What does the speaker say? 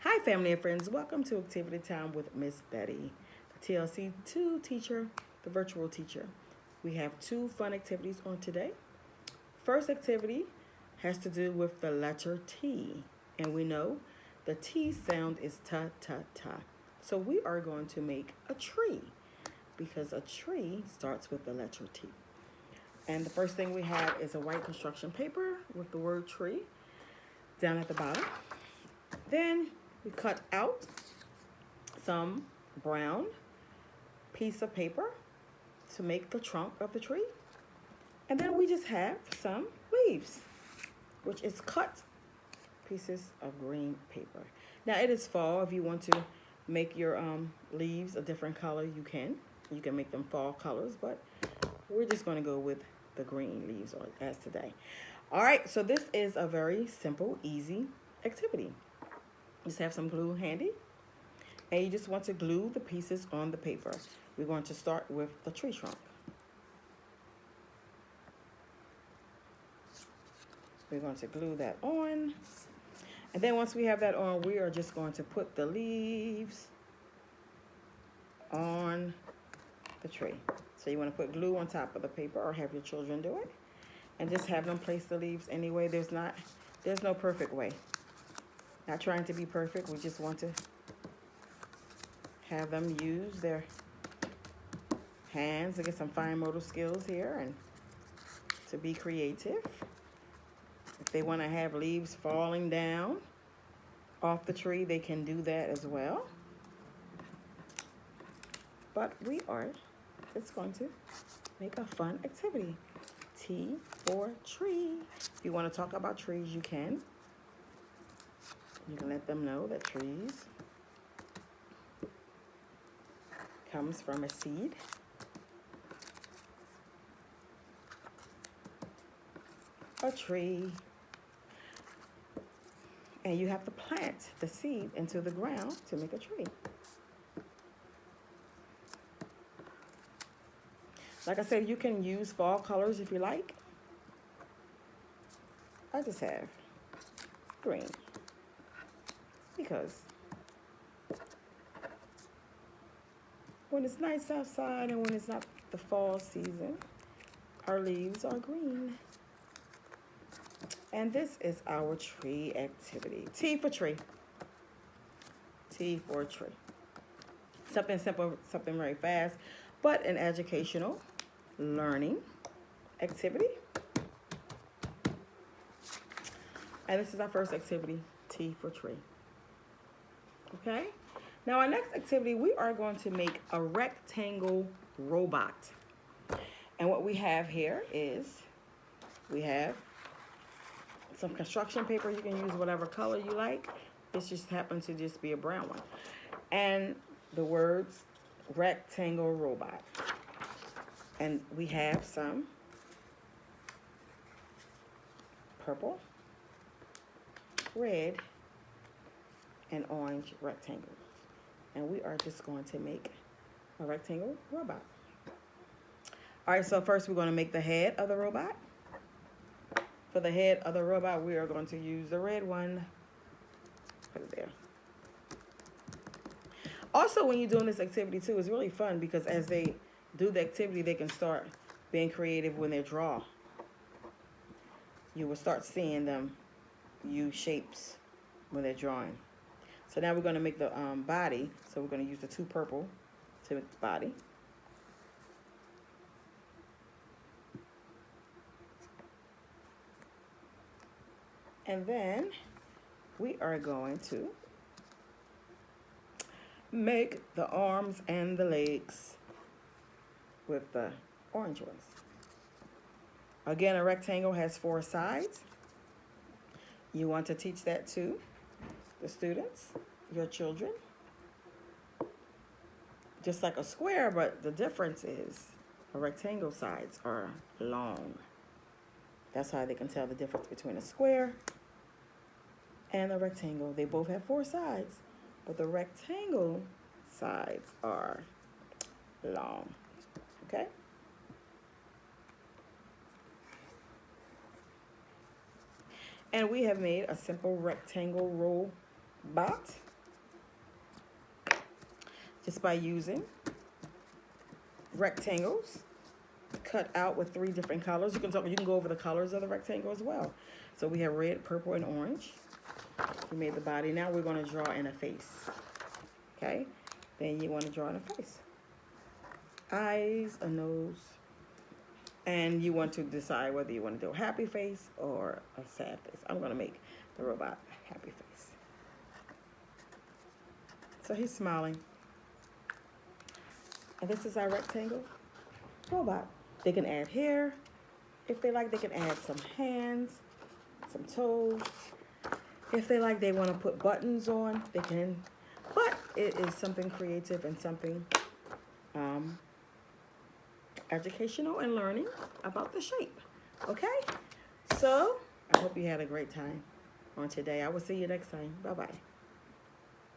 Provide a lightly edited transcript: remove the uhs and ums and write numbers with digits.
Hi, family and friends. Welcome to Activity Time with Miss Betty, the TLC 2 teacher, the virtual teacher. We have two fun activities on today. First activity has to do with the letter T, and we know the T sound is ta ta ta. So we are going to make a tree because a tree starts with the letter T. And the first thing we have is a white construction paper with the word tree down at the bottom. Then we cut out some brown piece of paper to make the trunk of the tree. And then we just have some leaves, which is cut pieces of green paper. Now it is fall. If you want to make your leaves a different color, you can. You can make them fall colors, but we're just going to go with the green leaves as today. All right, so this is a very simple, easy activity. Just have some glue handy, and you just want to glue the pieces on the paper. We're going to start with the tree trunk. We're going to glue that on, and then once we have that on, we are just going to put the leaves on the tree. So you want to put glue on top of the paper, or have your children do it, and just have them place the leaves anyway. There's no perfect way. Not trying to be perfect. We just want to have them use their hands to get some fine motor skills here and to be creative. If they want to have leaves falling down off the tree, they can do that as well. But we are just going to make a fun activity. T for tree. If you want to talk about trees, you can. You can let them know that trees comes from a seed. A tree. And you have to plant the seed into the ground to make a tree. Like I said, you can use fall colors if you like. I just have green because when it's nice outside and when it's not the fall season, our leaves are green. And this is our tree activity. T for tree. T for tree. Something simple, something very fast, but an educational learning activity. And this is our first activity, T for tree. Okay? Now our next activity, we are going to make a rectangle robot. And what we have here is, we have some construction paper. You can use whatever color you like. This just happens to just be a brown one. And the words rectangle robot. And we have some purple, red, and orange rectangles. And we are just going to make a rectangle robot. All right, so first we're going to make the head of the robot. For the head of the robot, we are going to use the red one. Put it there. Also, when you're doing this activity too, it's really fun because as they do the activity, they can start being creative when they draw. You will start seeing them use shapes when they're drawing. So now we're going to make the body. So we're going to use the two purple to make the body. And then we are going to make the arms and the legs with the orange ones. Again, a rectangle has 4 sides. You want to teach that to the students, your children. Just like a square, but the difference is a rectangle sides are long. That's how they can tell the difference between a square and a rectangle. They both have 4 sides, but the rectangle sides are long. Okay? And we have made a simple rectangle robot. It's by using rectangles cut out with 3 different colors. You can go over the colors of the rectangle as well. So we have red, purple, and orange. We made the body. Now we're going to draw in a face. Okay? Then you want to draw in a face. Eyes, a nose. And you want to decide whether you want to do a happy face or a sad face. I'm going to make the robot a happy face. So he's smiling. And this is our rectangle robot. They can add hair. If they like, they can add some hands, some toes. If they like, they want to put buttons on, they can. But it is something creative and something educational and learning about the shape. Okay? So, I hope you had a great time on today. I will see you next time. Bye-bye.